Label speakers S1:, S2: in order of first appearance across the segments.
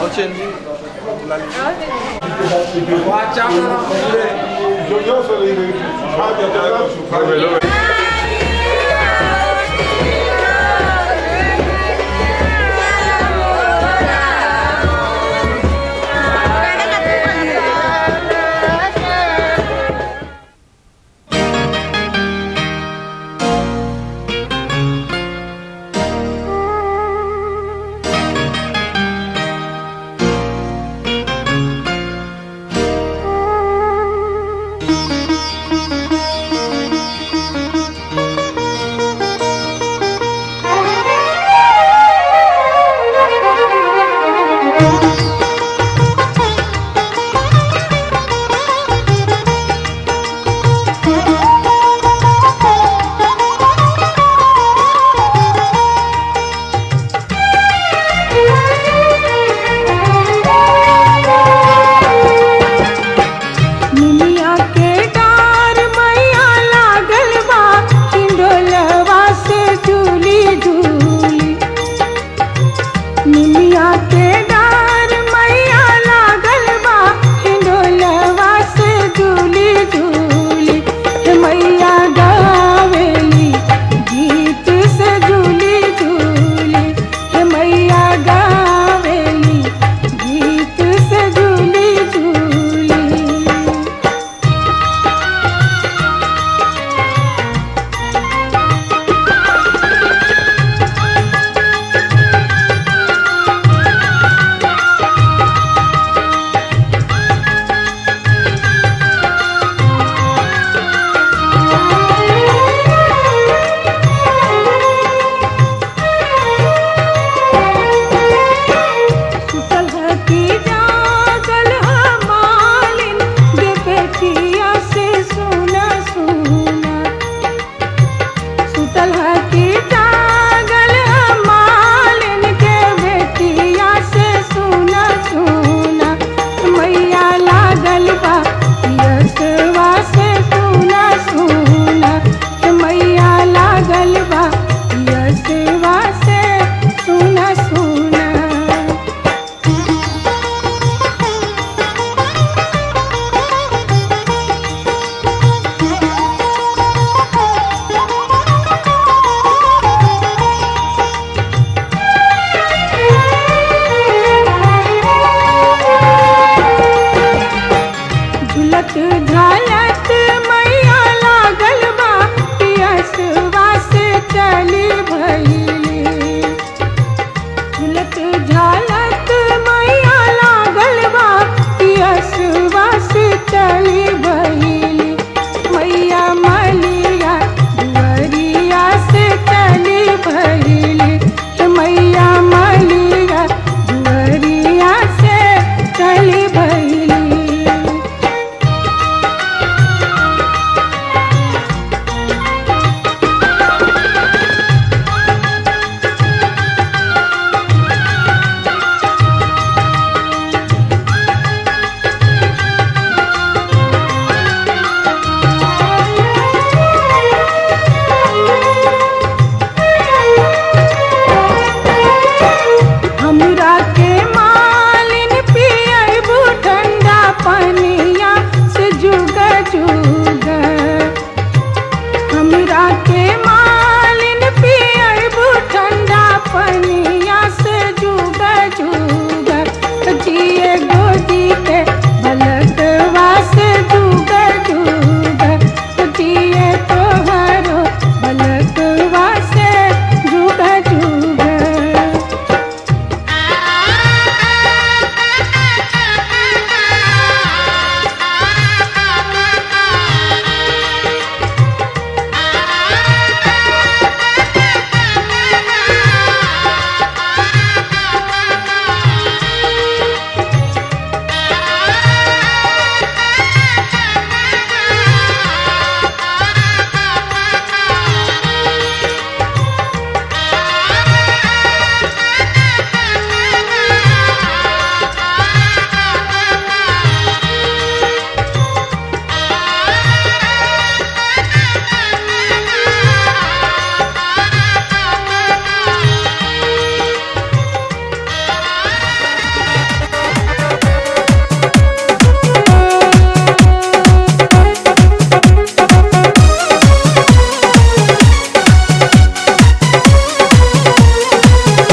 S1: Accendi la linea.
S2: Facciamo gioioso di Fabio.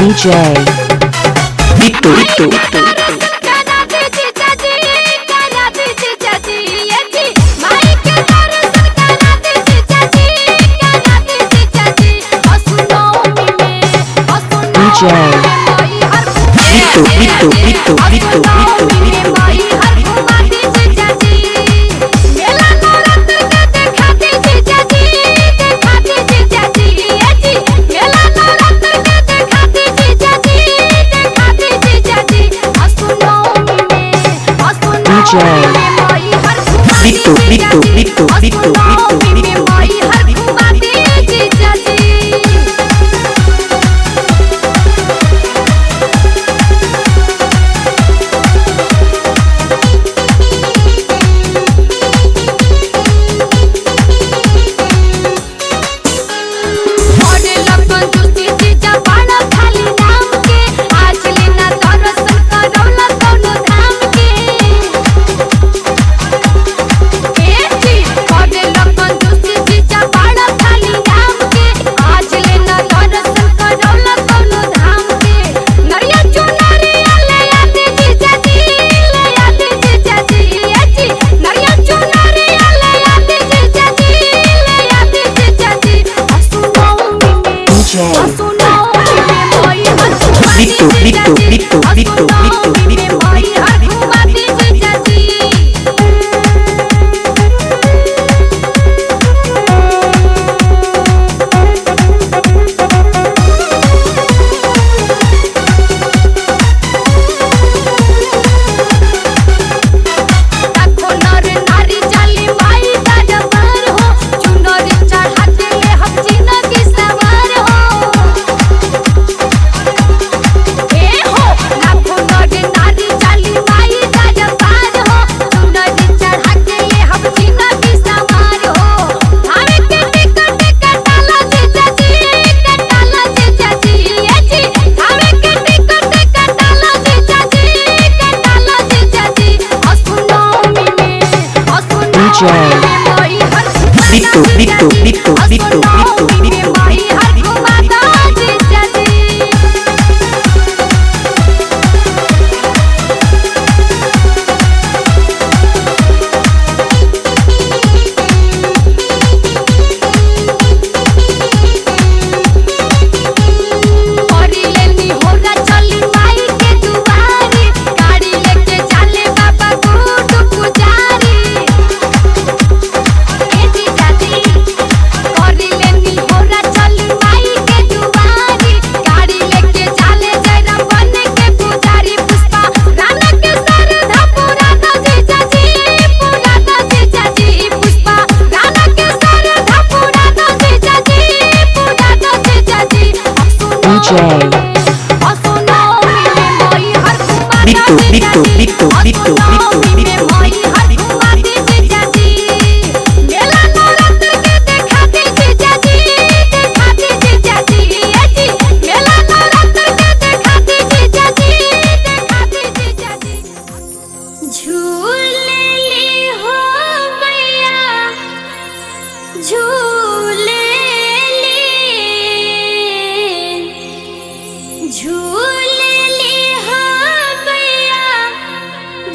S3: DJ Bittu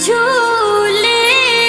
S4: झूले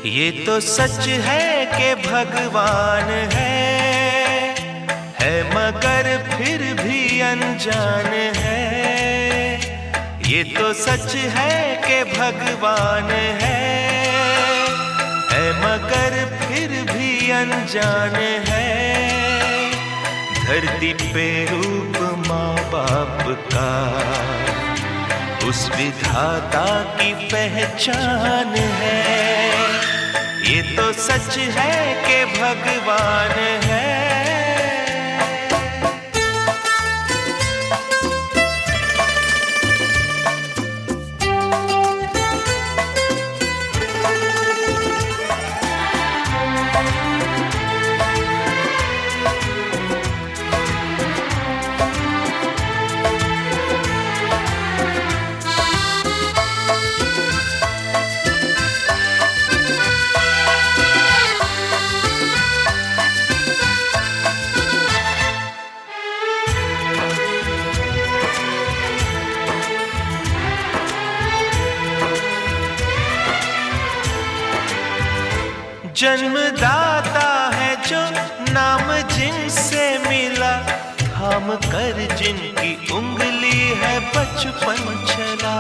S3: ये तो सच है कि भगवान है मगर फिर भी अनजान है। ये तो सच है कि भगवान है मगर फिर भी अनजान है। धरती पे रूप माँ बाप का उस विधाता की पहचान है। ये तो सच है कि भगवान है। जन्मदाता है जो नाम जिनसे मिला, थाम कर जिनकी उंगली है बचपन चला।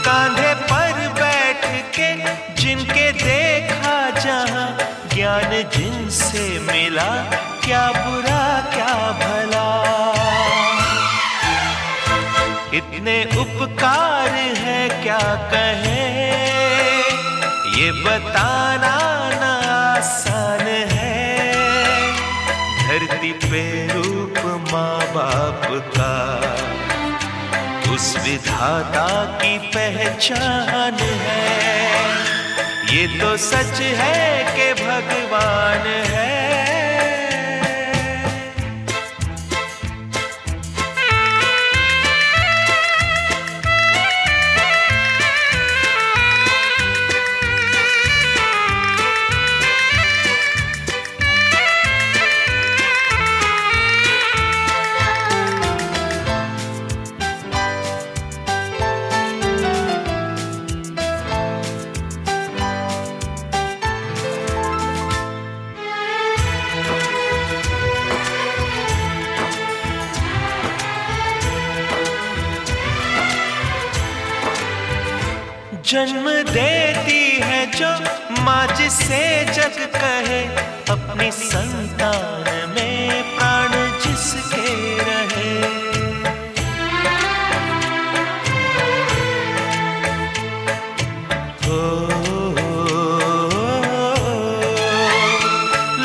S3: कांधे पर बैठ के जिनके देखा जहां, ज्ञान जिनसे मिला, क्या बुरा क्या भला। इतने उपकार है क्या कहें, ये बताना ना आसान है। धरती पे रूप माँ बाप का उस विधाता की पहचान है। ये तो सच है कि भगवान है। जन्म देती है जो माँ जिसे जग कहे, अपनी संतान में प्राण जिसके रहे।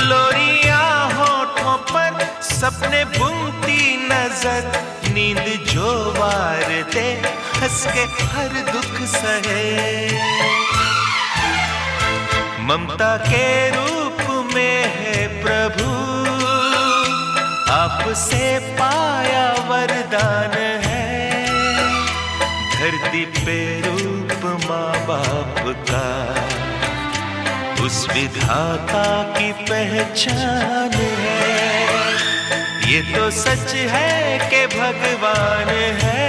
S3: लोरियां होठों पर सपने बुनती नजर, नींद जो वार दे हंस के हर दुख सहे। ममता के रूप में है प्रभु, आपसे पाया वरदान है। धरती पे रूप माँ बाप का उस विधाता की पहचान है। ये तो सच है कि भगवान है।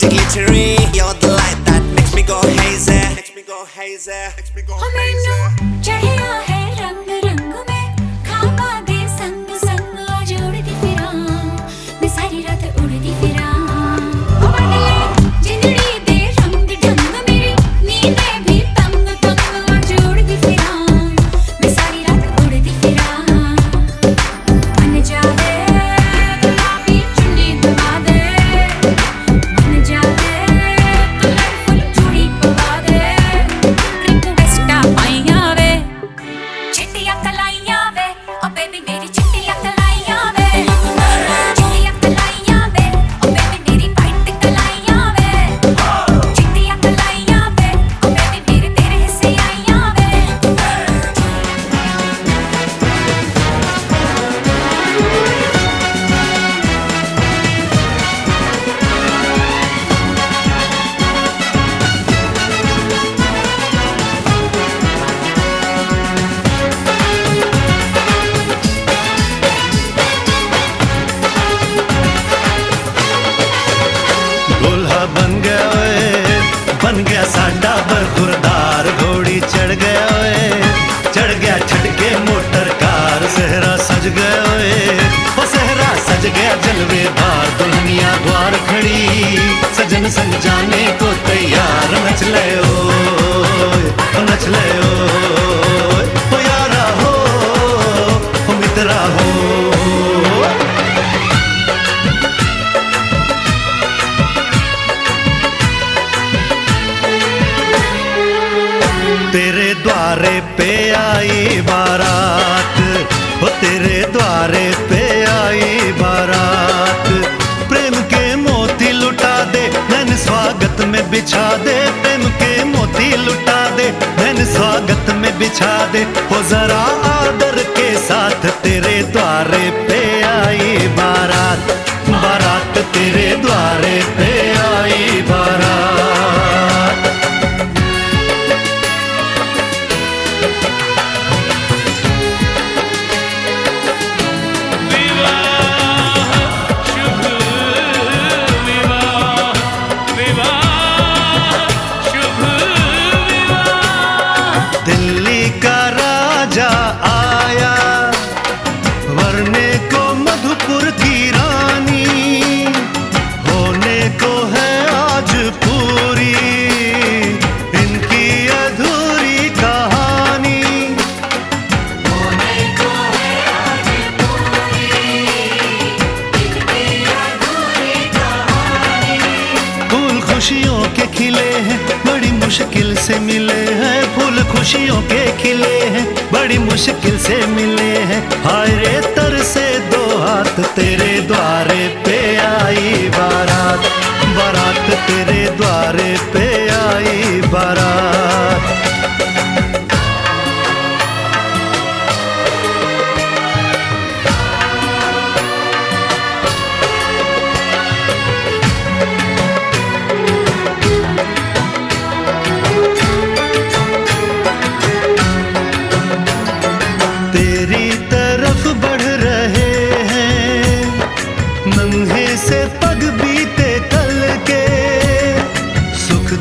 S4: glitchy glittery. You're the light that makes me go hazy. Makes me go hazy. Makes me go hazy.
S5: चढ़िया है रंग रंग में खाबा दे संग संग आज उड़ती फिरां मैं सारी रात उड़ती फिरां ओ बदले जिंदड़ी दे रंग ढंग मेरी नींदें भी तंग तंग आज उड़ती फिरां मैं सारी रात उड़ती फिरां मन जावे गुलाबी चुन्नी दबा दे मन जावे कलरफुल चूड़ी पवा दे रिक्वेस्टा पाइया वे चिट्टियां कलाइयां वे ओ बेबी मेरी चिट्टियां कलाइयां वे चिट्टियां कलाइयां वे ओ बेबी मेरी वाइट कलाइयां वे चिट्टियां कलाइयां वे ओ बेबी मेरे तेरे हिस्से आइयां वे
S3: दूल्हा बन गया साडा बरखुरदार घोड़ी चढ़ गया ओए चढ़ गया छटके मोटर कार सहरा सज गया ओए ओ सहरा सज गया जलवे बार दुल्हनिया द्वार खड़ी सजन संग जाने को तैयार नच ले ओ नच ले ओ यारा हो ओ मित्रा हो तेरे द्वारे पे आई बारात ओ तेरे द्वारे पे आई बारात प्रेम के मोती लुटा दे नैन स्वागत में बिछा दे प्रेम के मोती लुटा दे नैन स्वागत में बिछा दे हो जरा आदर के साथ तेरे द्वारे पे आई बारात बारात तेरे द्वारे पे आई बारात दिल्ली का राजा आया वरने को मधुपुर की रानी होने को है आज पूरी इनकी अधूरी कहानी होने को है आज पूरी इनकी अधूरी कहानी फूल खुशियों के खिले हैं बड़ी मुश्किल से मिले हैं फूल खुशियों के खिले हैं बड़ी मुश्किल से मिले हैं हाय रे तरसे दो हाथ तेरे द्वारे पे आई बारात बारात तेरे द्वारे पे आई बारात तेरी तरफ बढ़ रहे हैं नन्हे से पग बीते कल के सुख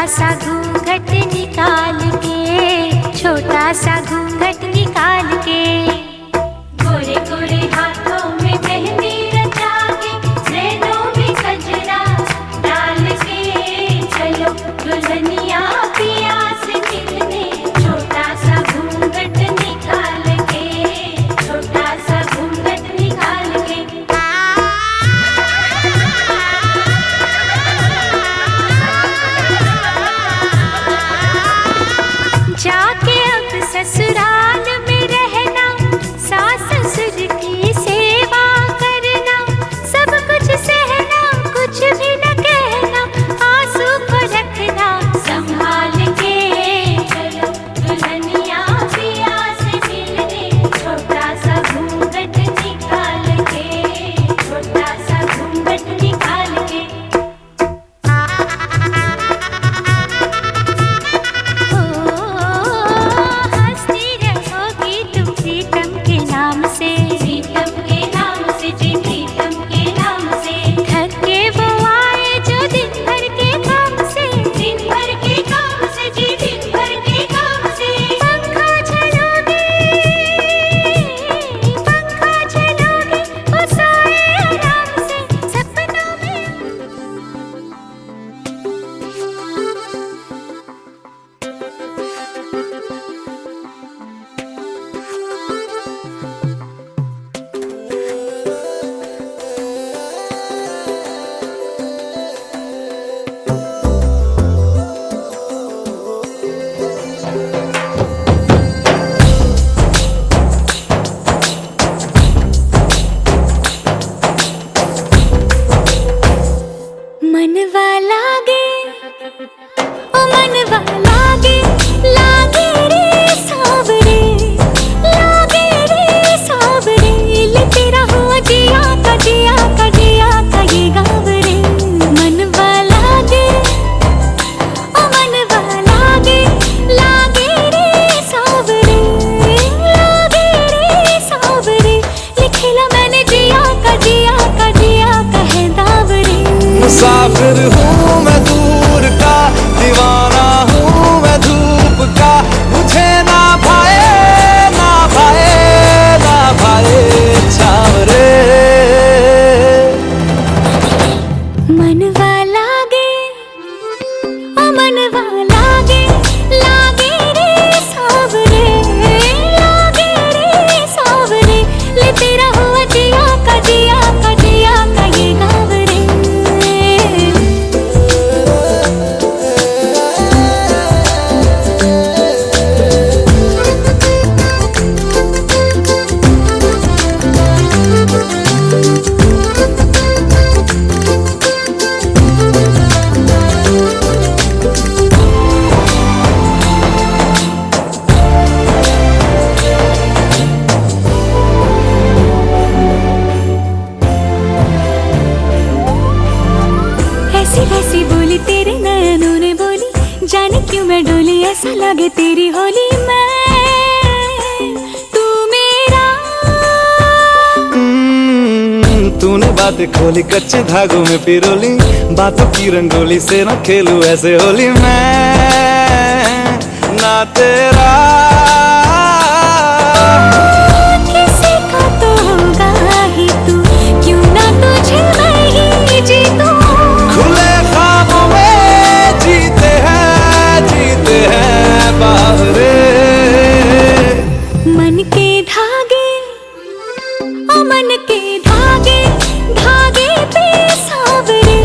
S5: सा घूंघट निकाल के, छोटा सा घूंघट निकाल के, गोरे गोरे हाथों में मेहंदी रचा के, नैनों में कजरा डाल के, चलो दुल्हनिया पिया से मिलने, छोटा सा घूंघट निकाल के, छोटा सा घूंघट निकाल के। जाके अब ससुराल में रहना, सास ससुर की सेवा करना, सब कुछ सहना, कुछ भी न कहना, आंसू को रखना संभाल के, चलो दुल्हनिया पिया से मिलने, छोटा सा घूंघट निकाल के, छोटा सा घूंघट निकाल के। हंसती रहोगी तुम प्रीतम के नाम से, प्रीतम के नाम से जी, प्रीतम के नाम से। थक के वो आए जो दिन भर के काम से, दिन भर के काम से जी, दिन भर के काम से। पंखा झलोगे, पंखा झलोगे, वो सोए आराम से सपनों में। मनवा लागे, ओ मनवा लागे, लागे रे सावरे, लागे रे सावरे, ले तेरा हुआ जिया का, जिया का, जिया का ये गाँव रे। मनवा लागे, ओ मनवा लागे, लागे रे सावरे, लागे रे सावरे, लिखेला मैंने जिया का, जिया का, जिया का है दावरे।
S3: मुसाफिर हूँ मैं दूर का, दीवाना हूँ मैं धूप का, मुझे ना भाए, ना भाए, ना भाए छावरे।
S5: मनवा लागे, ओ मनवा लागे, लागे रे सावरे, लागे रे सावरे, ले तेरा हुआ जिया का, जिया का, जिया का ये गाँव रे। ऐसी वैसी बोली तेरे नयनों ने बोली, जाने क्यों मैं डोली, ऐसा लगे तेरी होली मैं, तू मेरा।
S3: तूने बातें खोली, कच्चे धागों में पिरोली, बातों की रंगोली से न खेलूं ऐसे होली मैं, ना तेरा।
S5: किसी का तो होगा ही तू, क्यों ना तुझे मैं ही जीतूं।
S3: खुले ख्वाबों में जीते हैं बाहरे।
S5: मन के धागे, ओ मन के धागे, धागे पे सावरे,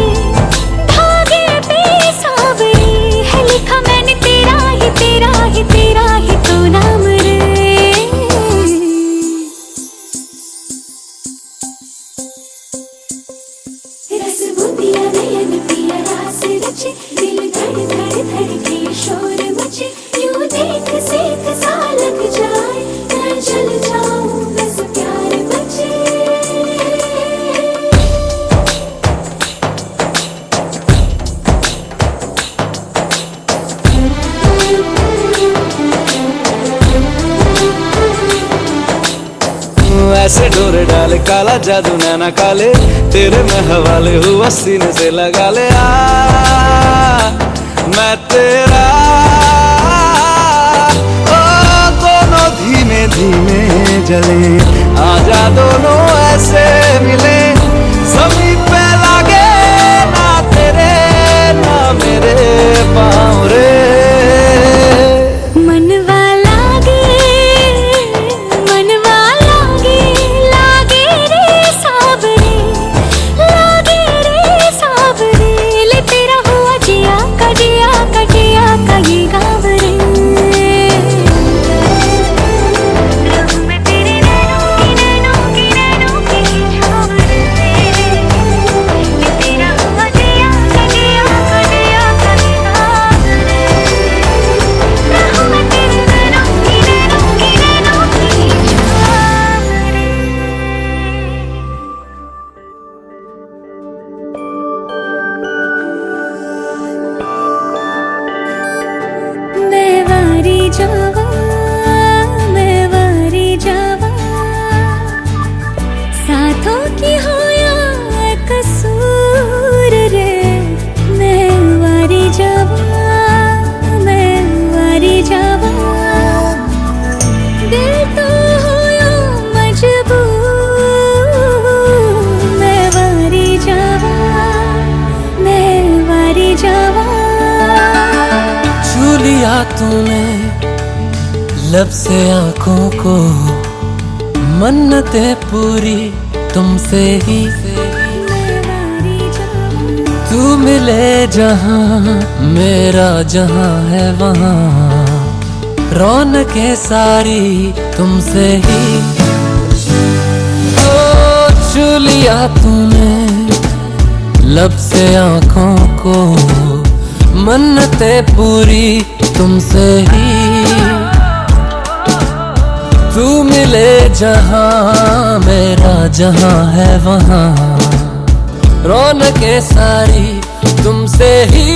S5: धागे पे सावरे, है लिखा मैंने तेरा ही, तेरा ही, तेरा ही तो नाम रे। रस बुंदिया नयन पिया रास रचे, दिल धड़ धड़ धड़के शोर मचे, यूं देख सेक सा लग जाए, मैं जल जाऊं बस प्यार बचे।
S3: ऐसे डोरे डाले काला जादू नैना काले, तेरे में हवाले हुआ सीने से लगा ले आ। मैं तेरा। ओ दोनों धीमे धीमे जले, आजा दोनों ऐसे मिले, ज़मीं पे लागे ना तेरे ना मेरे पाँव रे।
S5: मनवा लागे लागे रे सावरे, लागे रे सावरे, ले तेरा हुआ जिया का जिया का जिया का ये गाँव रे। रहूं मैं तेरे नैनों की छाँव रे, ले तेरा हुआ जिया का जिया का जिया का ये गाँव रे। रहूं मैं तेरे नैनों की छाँव रे। मैं वारी जावा, मैं वारी जावा, साथों की हो या कसूर रे। मैं वारी जावा, मैं वारी जावा, दिल तो हो या मजबूर। मैं वारी जावा, मैं वारी जावा।
S3: छू लिया तूने लब से आंखों को, मन्नतें पूरी तुमसे ही।
S5: मैं वारी जावा,
S3: तू मिले जहां मेरा जहां है वहां, रौनकें सारी तुमसे ही। तो छू लिया तूने लब से आंखों को, मन्नतें पूरी तुमसे ही। तू मिले जहां मेरा जहां है वहां, रौनकें सारी तुमसे ही।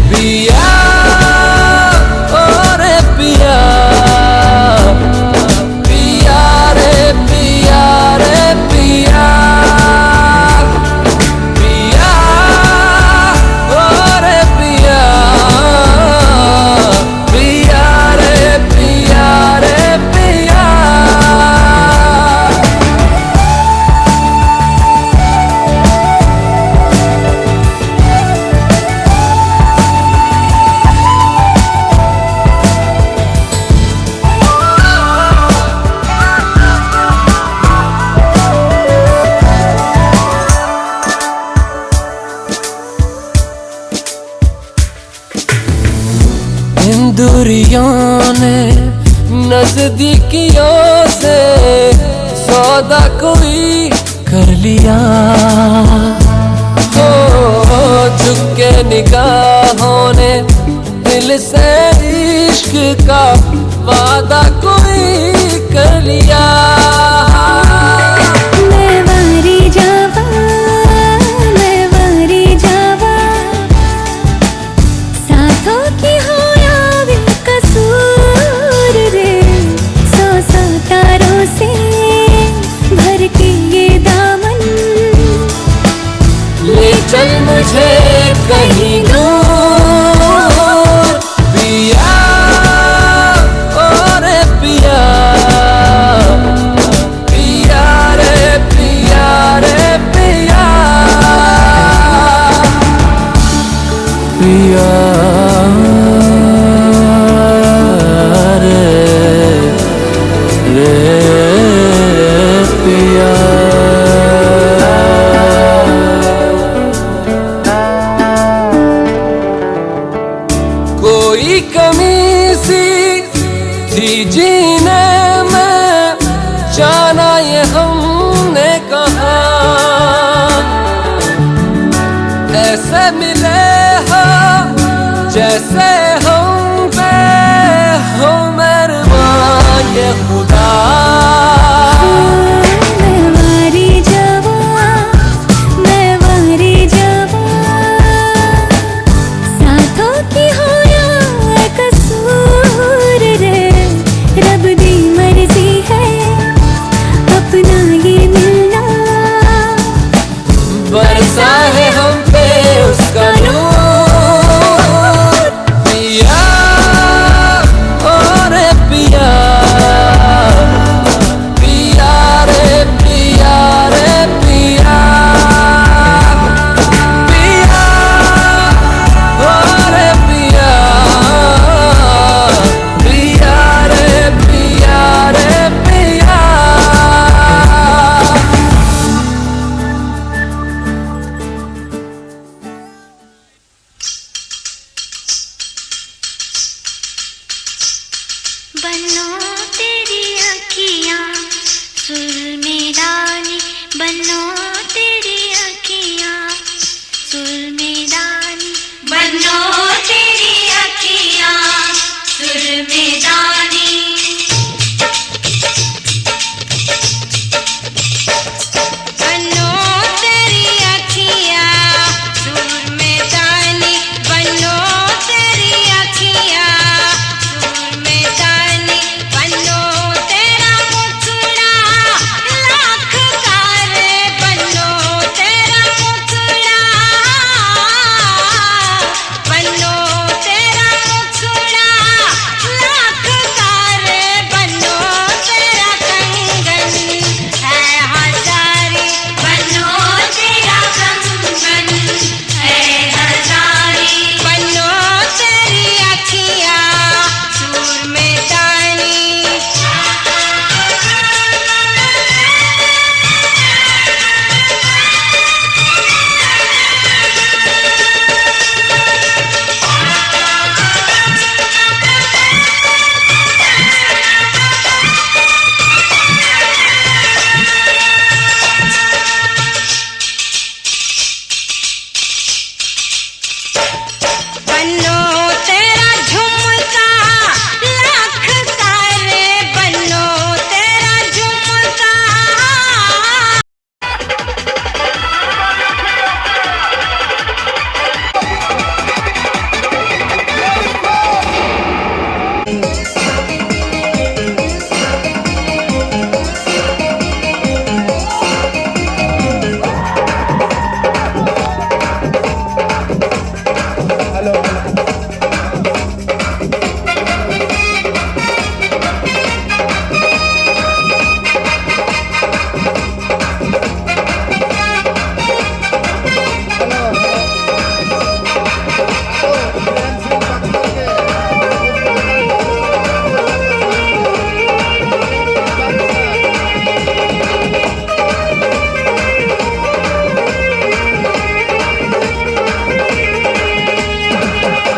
S3: पिया और पिया, पिया रे पिया रे पिया, पिया और पिया, पिया रे पिया रे पिया। इन दूरियों ने नजदीकियों से सौदा कोई कर लिया। हो झुक के निगाहों ने दिल से इश्क का वादा कोई कर लिया।
S5: मैं वारी जावा, मैं वारी जावा, साथों की हो या बेकसूर रे। सौ तारों से भर के ये दामन,
S3: ले चल मुझे कहीं दूर। पिया और पिया, पिया रे पिया रे पिया, पिया रे रे पिया। कोई कमी सी थी जीने में, जाना ये हमने कहा। ऐसे मिले हो जैसे हम पे हो मेहरबान ये खुदा।
S5: मैं वारी जावा, मैं वारी जावा, साथों की हो या कसूर रे। रब दी मर्जी है अपना ये मिलना,
S3: बरसा है हम पे उसका नूर।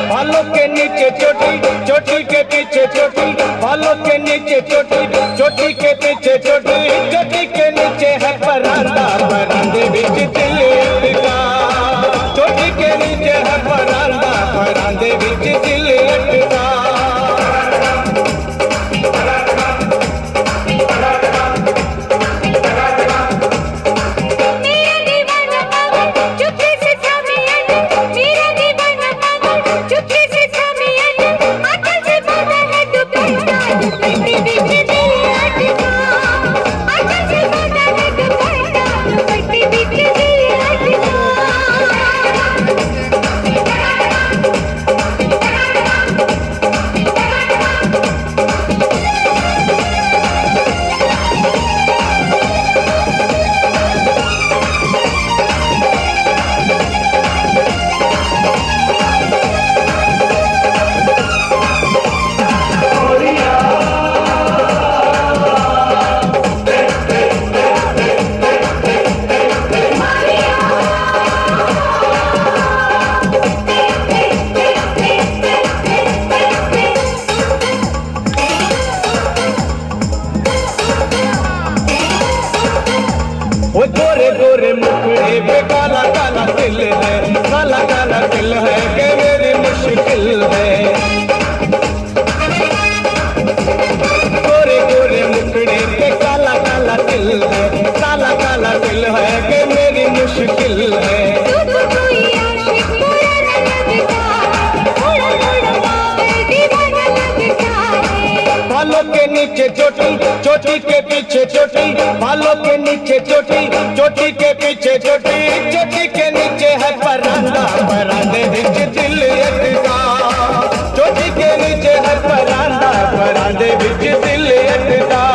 S6: बालों के नीचे चोटी, चोटी के पीछे चोटी, बालों के नीचे चोटी, चोटी के पीछे चोटी, चोटी के नीचे है परांदा, परांदे बीच दिल अटका। चोटी के नीचे है परांदा, परांदे बीच दिल अटका। वो गोरे गोरे मुखड़े पे काला काला दिल है, काला काला दिल है कि मेरी मुश्किल है। गोरे गोरे मुखड़े पे काला काला दिल है, काला काला दिल है कि मेरी मुश्किल है। बालों के नीचे चोटी, चोटी के पीछे चोटी, बालों के नीचे चोटी, चोटी के पीछे चोटी, चोटी के नीचे है परांदा, परांदे बीच दिल अटका। चोटी के नीचे है परांदा, परांदे बीच दिल अटका।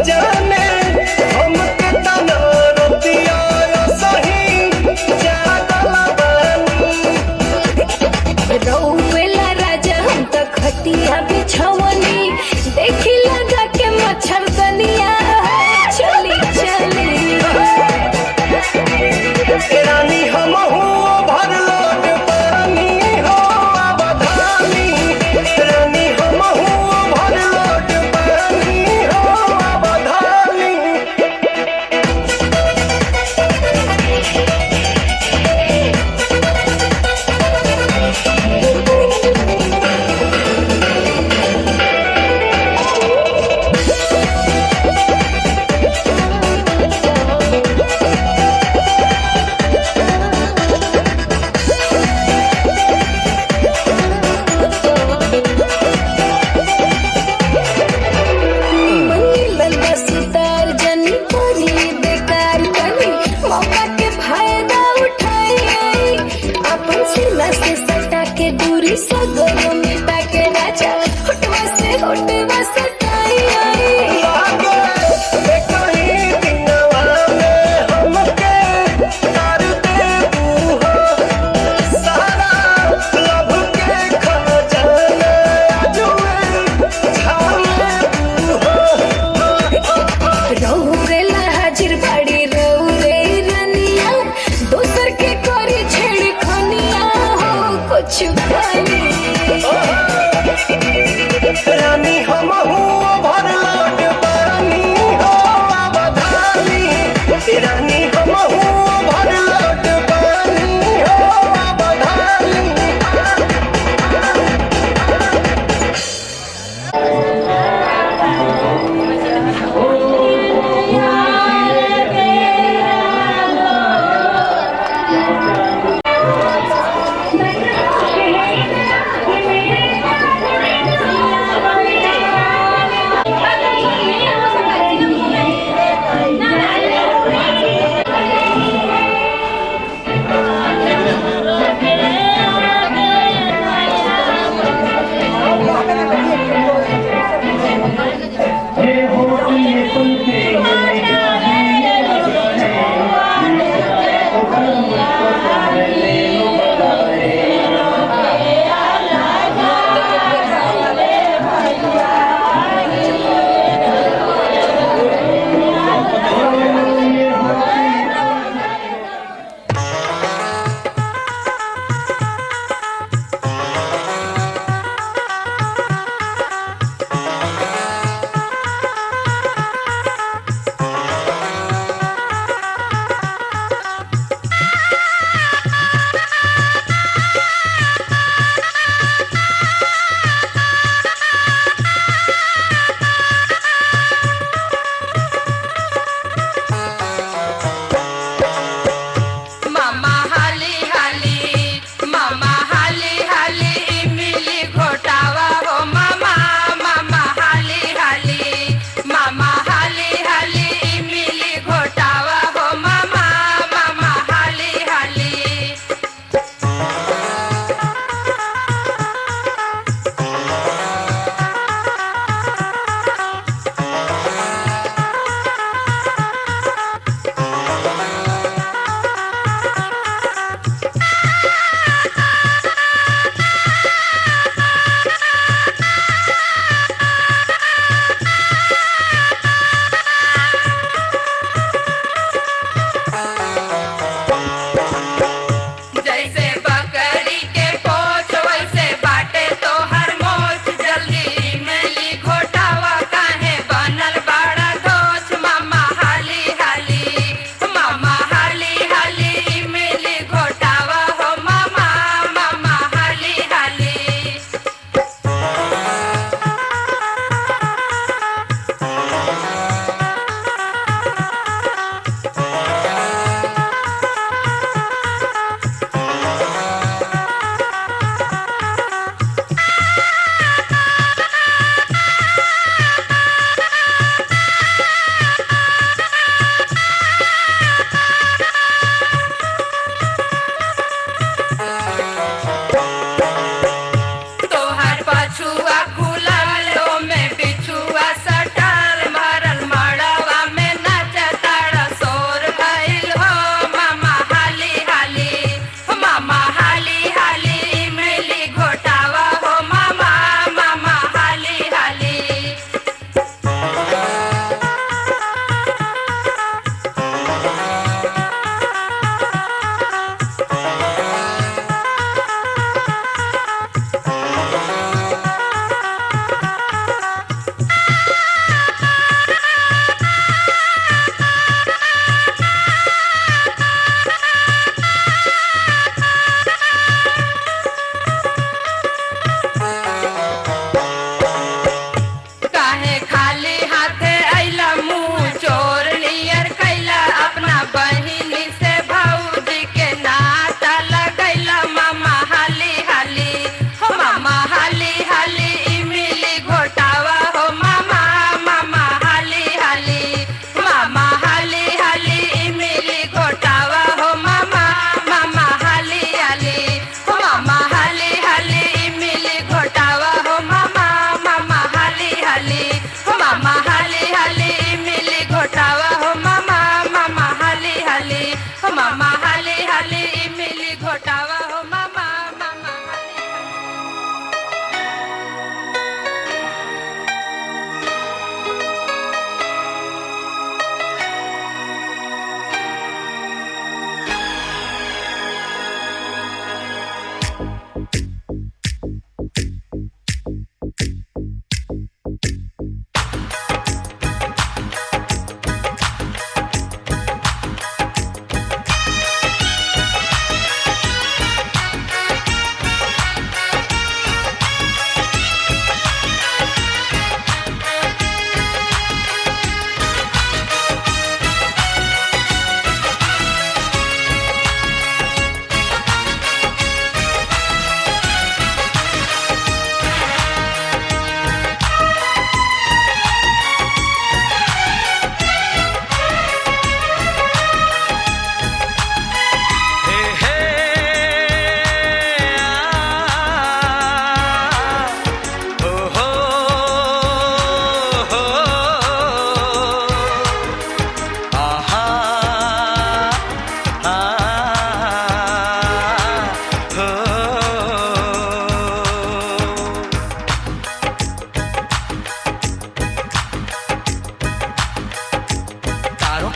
S6: जाने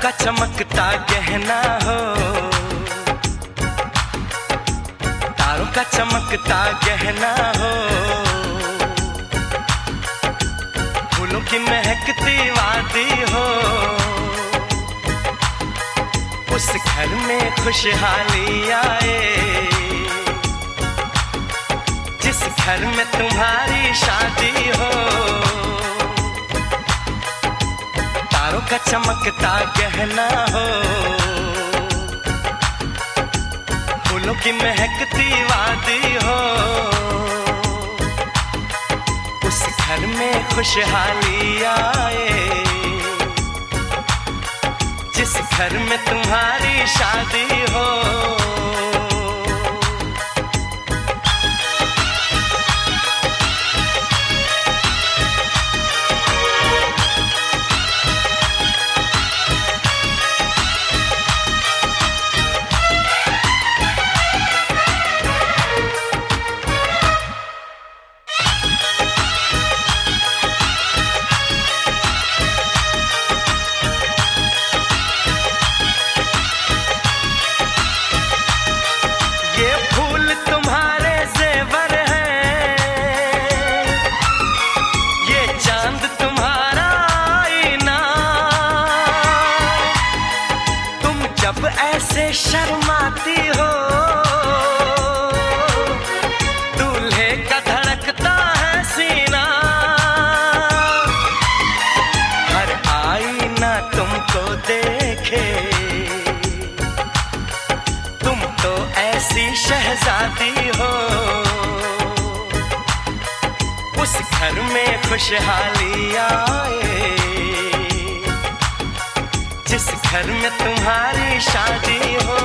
S3: का चमकता गहना हो, तारों का चमकता गहना हो, फूलों की महकती वादी हो, उस घर में खुशहाली आए, जिस घर में तुम्हारी शादी हो। तारों का चमकता गहना हो, फूलों की महकती वादी हो, उस घर में खुशहाली आए, जिस घर में तुम्हारी शादी हो। ऐसे शर्माती हो, दूल्हे का धड़कता है सीना, हर आईना तुमको देखे, तुम तो ऐसी शहजादी हो, उस घर में खुशहाली आए, जिस घर में तुम्हारी शादी हो।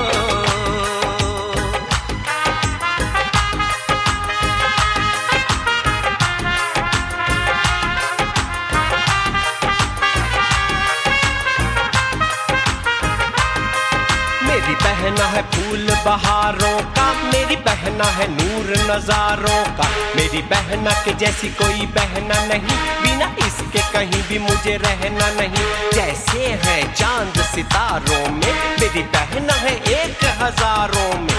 S6: मेरी बहना है फूल बहारों का, मेरी बहना है नूर नजारों का, मेरी बहना के जैसी कोई बहना नहीं, बिना इसके कहीं भी मुझे रहना नहीं। जैसे है चांद सितारों में, मेरी बहना है 1000 में।